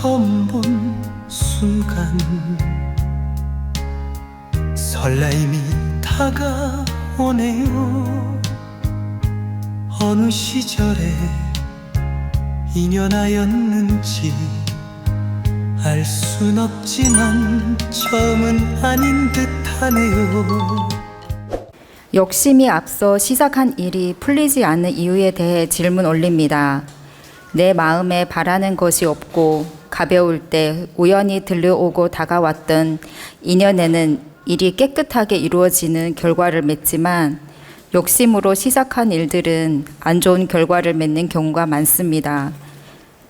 처음 본 순간 설레임이 다가오네요. 어느 시절에 인연하였는지 알 순 없지만 처음은 아닌 듯하네요. 욕심이 앞서 시작한 일이 풀리지 않는 이유에 대해 질문 올립니다. 내 마음에 바라는 것이 없고 가벼울 때 우연히 들려오고 다가왔던 인연에는 일이 깨끗하게 이루어지는 결과를 맺지만 욕심으로 시작한 일들은 안 좋은 결과를 맺는 경우가 많습니다.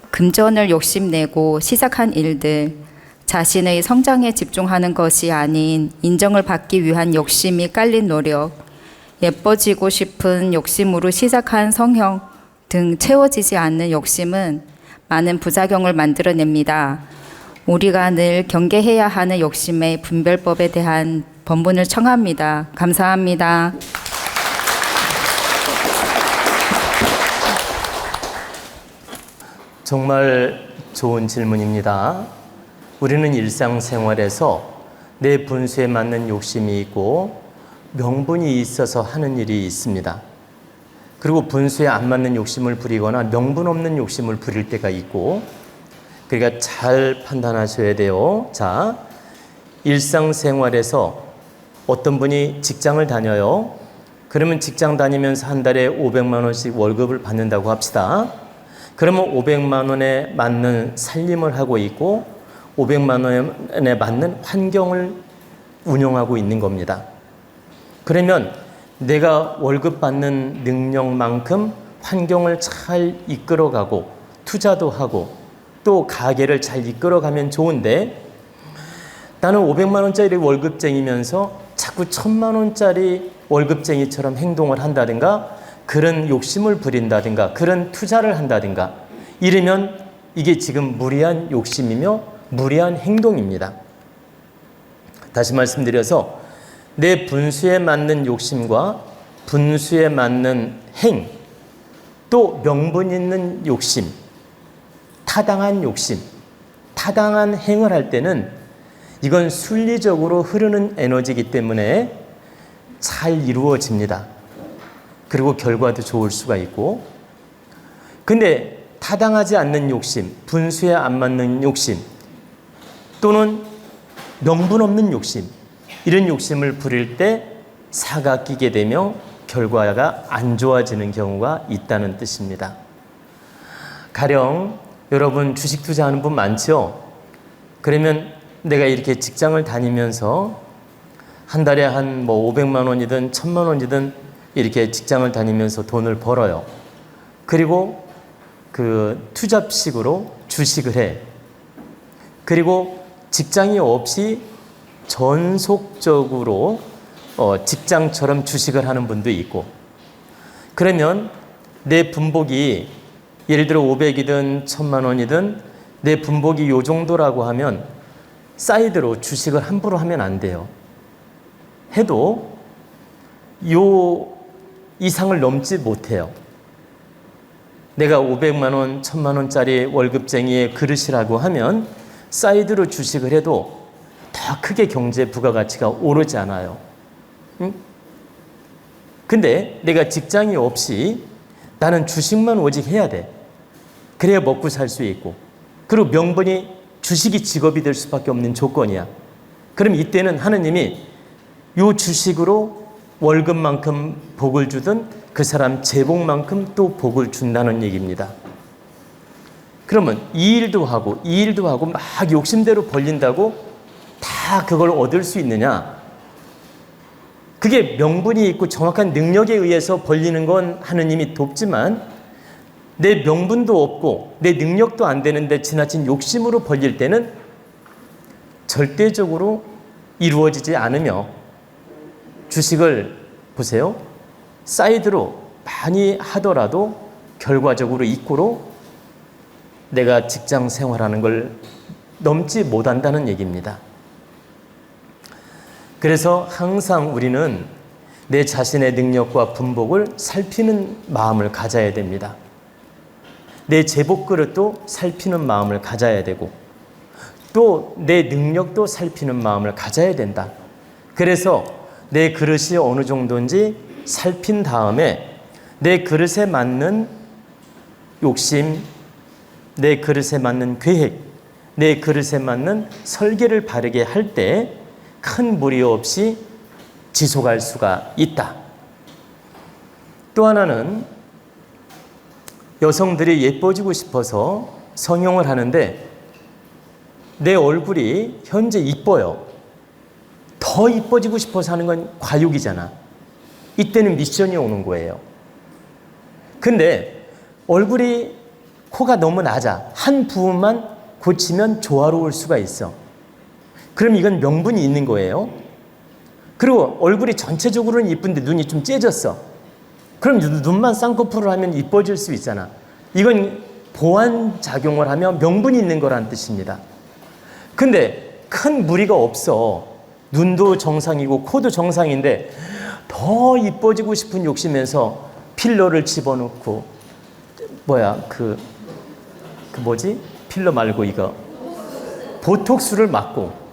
금전을 욕심내고 시작한 일들, 자신의 성장에 집중하는 것이 아닌 인정을 받기 위한 욕심이 깔린 노력, 예뻐지고 싶은 욕심으로 시작한 성형 등 채워지지 않는 욕심은 많은 부작용을 만들어냅니다. 우리가 늘 경계해야 하는 욕심의 분별법에 대한 법문을 청합니다. 감사합니다. 정말 좋은 질문입니다. 우리는 일상생활에서 내 분수에 맞는 욕심이 있고 명분이 있어서 하는 일이 있습니다. 그리고 분수에 안 맞는 욕심을 부리거나 명분 없는 욕심을 부릴 때가 있고, 그러니까 잘 판단하셔야 돼요. 자, 일상생활에서 어떤 분이 직장을 다녀요. 그러면 직장 다니면서 한 달에 500만 원씩 월급을 받는다고 합시다. 그러면 500만 원에 맞는 살림을 하고 있고 500만 원에 맞는 환경을 운영하고 있는 겁니다. 그러면 내가 월급 받는 능력만큼 환경을 잘 이끌어가고 투자도 하고 또 가게를 잘 이끌어가면 좋은데, 나는 500만 원짜리 월급쟁이면서 자꾸 1000만 원짜리 월급쟁이처럼 행동을 한다든가 그런 욕심을 부린다든가 그런 투자를 한다든가 이러면 이게 지금 무리한 욕심이며 무리한 행동입니다. 다시 말씀드려서 내 분수에 맞는 욕심과 분수에 맞는 행, 또 명분 있는 욕심, 타당한 욕심, 타당한 행을 할 때는 이건 순리적으로 흐르는 에너지이기 때문에 잘 이루어집니다. 그리고 결과도 좋을 수가 있고, 근데 타당하지 않는 욕심, 분수에 안 맞는 욕심, 또는 명분 없는 욕심, 이런 욕심을 부릴 때 사가 끼게 되며 결과가 안 좋아지는 경우가 있다는 뜻입니다. 가령 여러분 주식 투자하는 분 많죠? 그러면 내가 이렇게 직장을 다니면서 한 달에 한 500만 원이든 1000만 원이든 이렇게 직장을 다니면서 돈을 벌어요. 그리고 그 투잡식으로 주식을 해. 그리고 직장이 없이 전속적으로 직장처럼 주식을 하는 분도 있고, 그러면 내 분복이 예를 들어 500이든 1000만 원이든 내 분복이 요 정도라고 하면 사이드로 주식을 함부로 하면 안 돼요. 해도 요 이상을 넘지 못해요. 내가 500만 원, 1000만 원짜리 월급쟁이의 그릇이라고 하면 사이드로 주식을 해도 더 크게 경제 부가가치가 오르지 않아요. 응? 근데 내가 직장이 없이 나는 주식만 오직 해야 돼. 그래야 먹고 살 수 있고, 그리고 명분이 주식이 직업이 될 수밖에 없는 조건이야. 그럼 이때는 하느님이 요 주식으로 월급만큼 복을 주든 그 사람 재복만큼 또 복을 준다는 얘기입니다. 그러면 이 일도 하고 이 일도 하고 막 욕심대로 벌린다고 다 그걸 얻을 수 있느냐? 그게 명분이 있고 정확한 능력에 의해서 벌리는 건 하느님이 돕지만, 내 명분도 없고 내 능력도 안 되는데 지나친 욕심으로 벌릴 때는 절대적으로 이루어지지 않으며, 주식을 보세요. 사이드로 많이 하더라도 결과적으로 이꼬로 내가 직장 생활하는 걸 넘지 못한다는 얘기입니다. 그래서 항상 우리는 내 자신의 능력과 분복을 살피는 마음을 가져야 됩니다. 내 제복 그릇도 살피는 마음을 가져야 되고, 또 내 능력도 살피는 마음을 가져야 된다. 그래서 내 그릇이 어느 정도인지 살핀 다음에 내 그릇에 맞는 욕심, 내 그릇에 맞는 계획, 내 그릇에 맞는 설계를 바르게 할 때 큰 무리 없이 지속할 수가 있다. 또 하나는 여성들이 예뻐지고 싶어서 성형을 하는데 내 얼굴이 현재 이뻐요. 더 이뻐지고 싶어서 하는 건 과욕이잖아. 이때는 미션이 오는 거예요. 근데 얼굴이 코가 너무 낮아. 한 부분만 고치면 조화로울 수가 있어. 그럼 이건 명분이 있는 거예요. 그리고 얼굴이 전체적으로는 이쁜데 눈이 좀 째졌어. 그럼 눈만 쌍꺼풀을 하면 이뻐질 수 있잖아. 이건 보완 작용을 하면 명분이 있는 거란 뜻입니다. 근데 큰 무리가 없어. 눈도 정상이고 코도 정상인데 더 이뻐지고 싶은 욕심에서 필러를 집어넣고 필러 말고 이거 보톡스를 맞고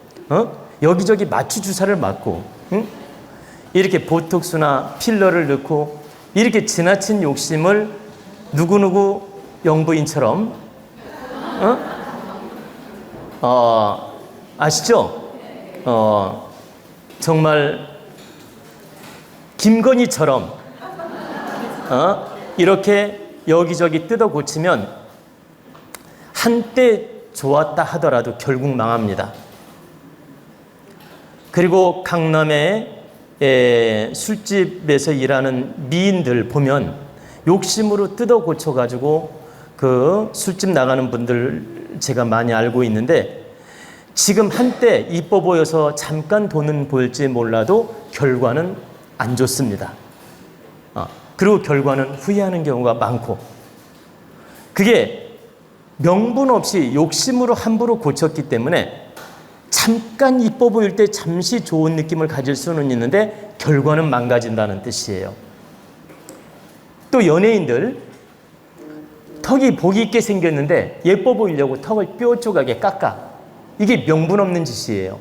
여기저기 마취 주사를 맞고 이렇게 보톡스나 필러를 넣고 이렇게 지나친 욕심을 누구누구 영부인처럼 아시죠? 정말 김건희처럼 이렇게 여기저기 뜯어 고치면 한때 좋았다 하더라도 결국 망합니다. 그리고 강남의 술집에서 일하는 미인들 보면 욕심으로 뜯어 고쳐가지고 그 술집 나가는 분들 제가 많이 알고 있는데 지금 한때 이뻐 보여서 잠깐 돈은 벌지 몰라도 결과는 안 좋습니다. 그리고 결과는 후회하는 경우가 많고 그게 명분 없이 욕심으로 함부로 고쳤기 때문에 잠깐 이뻐 보일 때 잠시 좋은 느낌을 가질 수는 있는데 결과는 망가진다는 뜻이에요. 또 연예인들 턱이 복이 있게 생겼는데 예뻐 보이려고 턱을 뾰족하게 깎아. 이게 명분 없는 짓이에요.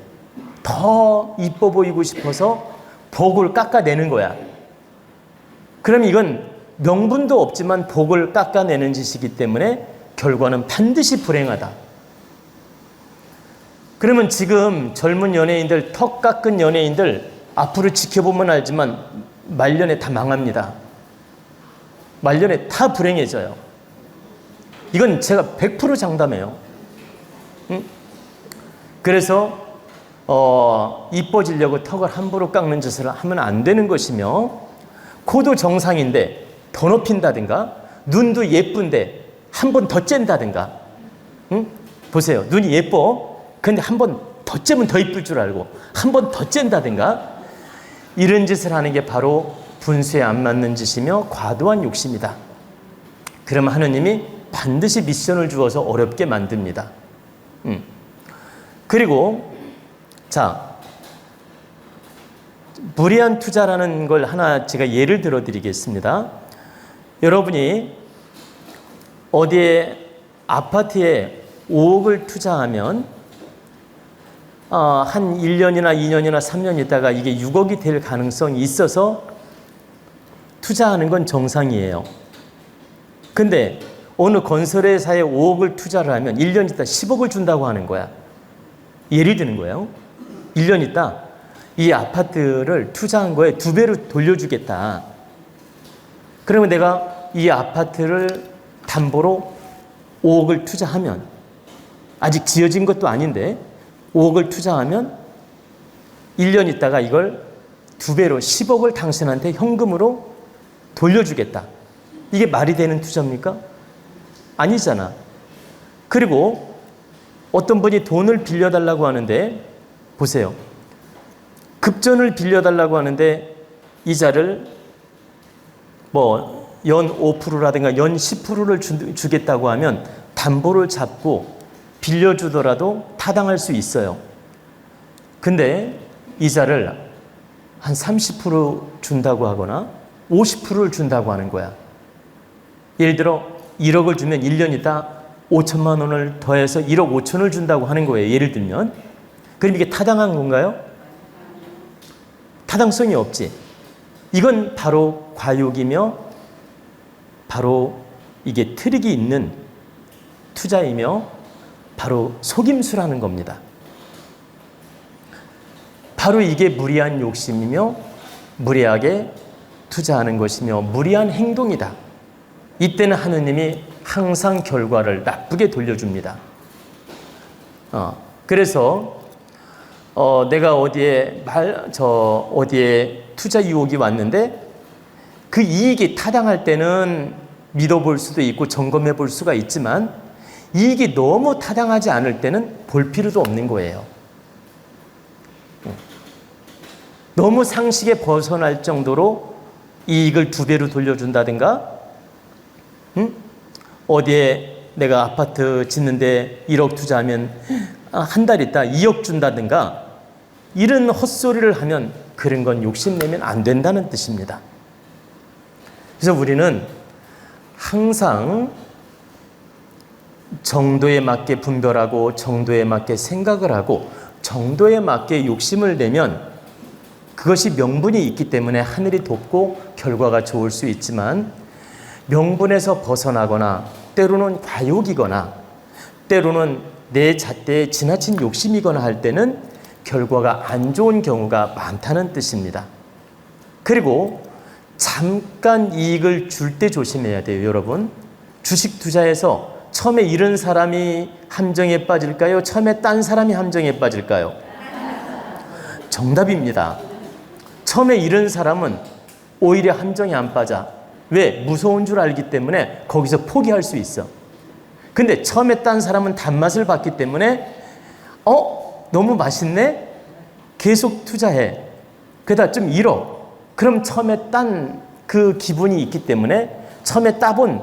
더 이뻐 보이고 싶어서 복을 깎아내는 거야. 그럼 이건 명분도 없지만 복을 깎아내는 짓이기 때문에 결과는 반드시 불행하다. 그러면 지금 젊은 연예인들, 턱 깎은 연예인들 앞으로 지켜보면 알지만 말년에 다 망합니다. 말년에 다 불행해져요. 이건 제가 100% 장담해요. 그래서 이뻐지려고 턱을 함부로 깎는 짓을 하면 안 되는 것이며 코도 정상인데 더 높인다든가 눈도 예쁜데 한 번 더 쨘다든가 보세요. 눈이 예뻐. 근데 한 번 더 째면 더 이쁠 줄 알고 한 번 더 쨘다든가 이런 짓을 하는 게 바로 분수에 안 맞는 짓이며 과도한 욕심이다. 그러면 하느님이 반드시 미션을 주어서 어렵게 만듭니다. 그리고 자, 무리한 투자라는 걸 하나 제가 예를 들어 드리겠습니다. 여러분이 어디에 아파트에 5억을 투자하면 한 1년이나 2년이나 3년 있다가 이게 6억이 될 가능성이 있어서 투자하는 건 정상이에요. 근데 어느 건설회사에 5억을 투자를 하면 1년 있다 10억을 준다고 하는 거야. 예를 드는 거예요. 1년 있다 이 아파트를 투자한 거에 2배로 돌려주겠다. 그러면 내가 이 아파트를 담보로 5억을 투자하면 아직 지어진 것도 아닌데 5억을 투자하면 1년 있다가 이걸 2배로 10억을 당신한테 현금으로 돌려주겠다. 이게 말이 되는 투자입니까? 아니잖아. 그리고 어떤 분이 돈을 빌려달라고 하는데 보세요. 급전을 빌려달라고 하는데 이자를 연 5%라든가 연 10%를 주겠다고 하면 담보를 잡고 빌려주더라도 타당할 수 있어요. 근데 이자를 한 30% 준다고 하거나 50%를 준다고 하는 거야. 예를 들어 1억을 주면 1년 있다 5천만 원을 더해서 1억 5천을 준다고 하는 거예요. 예를 들면. 그럼 이게 타당한 건가요? 타당성이 없지. 이건 바로 과욕이며 바로 이게 트릭이 있는 투자이며 바로 속임수라는 겁니다. 바로 이게 무리한 욕심이며 무리하게 투자하는 것이며 무리한 행동이다. 이때는 하느님이 항상 결과를 나쁘게 돌려줍니다. 그래서 내가 어디에 투자 유혹이 왔는데 그 이익이 타당할 때는 믿어볼 수도 있고 점검해 볼 수가 있지만 이익이 너무 타당하지 않을 때는 볼 필요도 없는 거예요. 너무 상식에 벗어날 정도로 이익을 2배로 돌려준다든가, 어디에 내가 아파트 짓는데 1억 투자하면 한 달 있다 2억 준다든가, 이런 헛소리를 하면 그런 건 욕심내면 안 된다는 뜻입니다. 그래서 우리는 항상 정도에 맞게 분별하고 정도에 맞게 생각을 하고 정도에 맞게 욕심을 내면 그것이 명분이 있기 때문에 하늘이 돕고 결과가 좋을 수 있지만, 명분에서 벗어나거나 때로는 과욕이거나 때로는 내 잣대에 지나친 욕심이거나 할 때는 결과가 안 좋은 경우가 많다는 뜻입니다. 그리고 잠깐 이익을 줄 때 조심해야 돼요, 여러분. 주식 투자에서 처음에 잃은 사람이 함정에 빠질까요? 처음에 딴 사람이 함정에 빠질까요? 정답입니다. 처음에 잃은 사람은 오히려 함정에 안 빠져. 왜? 무서운 줄 알기 때문에 거기서 포기할 수 있어. 근데 처음에 딴 사람은 단맛을 봤기 때문에 너무 맛있네? 계속 투자해. 그러다 좀 잃어. 그럼 처음에 딴 그 기분이 있기 때문에, 처음에 따본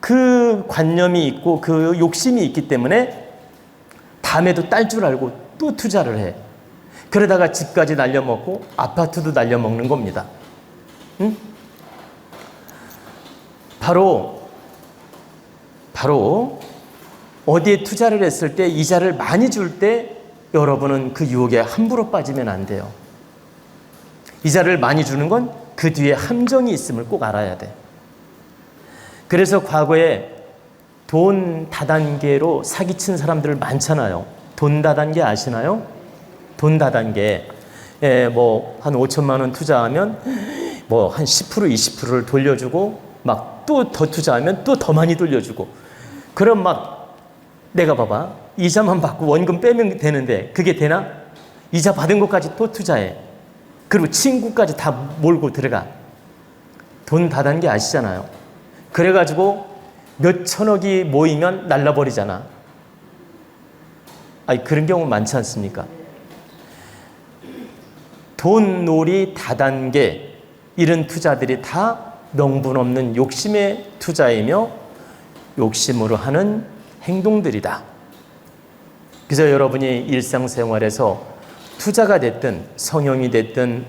그 관념이 있고 그 욕심이 있기 때문에 다음에도 딸 줄 알고 또 투자를 해. 그러다가 집까지 날려먹고 아파트도 날려먹는 겁니다. 응? 바로 어디에 투자를 했을 때 이자를 많이 줄 때 여러분은 그 유혹에 함부로 빠지면 안 돼요. 이자를 많이 주는 건 그 뒤에 함정이 있음을 꼭 알아야 돼. 그래서 과거에 돈 다단계로 사기친 사람들 많잖아요. 돈 다단계 아시나요? 돈 다단계. 뭐 한 5천만 원 투자하면 뭐 한 10% 20%를 돌려주고 막 또 더 투자하면 또 더 많이 돌려주고, 그럼 막 내가 봐봐, 이자만 받고 원금 빼면 되는데 그게 되나? 이자 받은 것까지 또 투자해. 그리고 친구까지 다 몰고 들어가. 돈 다단계 아시잖아요. 그래가지고 몇 천억이 모이면 날라버리잖아. 아니, 그런 경우 많지 않습니까? 돈놀이 다단계, 이런 투자들이 다 명분 없는 욕심의 투자이며 욕심으로 하는 행동들이다. 그래서 여러분이 일상생활에서 투자가 됐든 성형이 됐든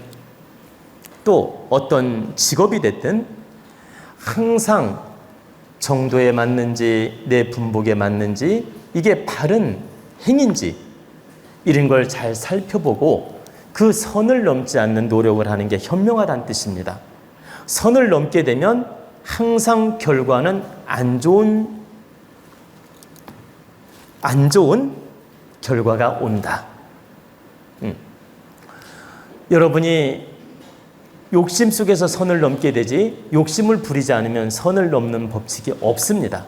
또 어떤 직업이 됐든 항상 정도에 맞는지 내 분복에 맞는지 이게 바른 행인지 이런 걸 잘 살펴보고 그 선을 넘지 않는 노력을 하는 게 현명하다는 뜻입니다. 선을 넘게 되면 항상 결과는 안 좋은 결과가 온다. 여러분이 욕심 속에서 선을 넘게 되지 욕심을 부리지 않으면 선을 넘는 법칙이 없습니다.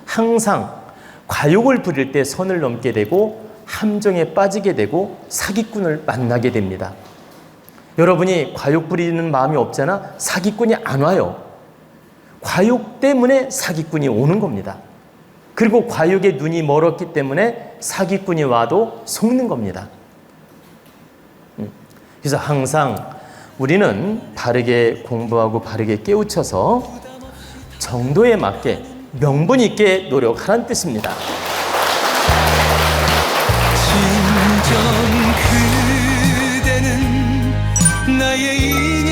항상 과욕을 부릴 때 선을 넘게 되고 함정에 빠지게 되고 사기꾼을 만나게 됩니다. 여러분이 과욕 부리는 마음이 없잖아? 사기꾼이 안 와요. 과욕 때문에 사기꾼이 오는 겁니다. 그리고 과욕에 눈이 멀었기 때문에 사기꾼이 와도 속는 겁니다. 그래서 항상 우리는 바르게 공부하고 바르게 깨우쳐서 정도에 맞게 명분 있게 노력하라는 뜻입니다. 진정 그대는 나의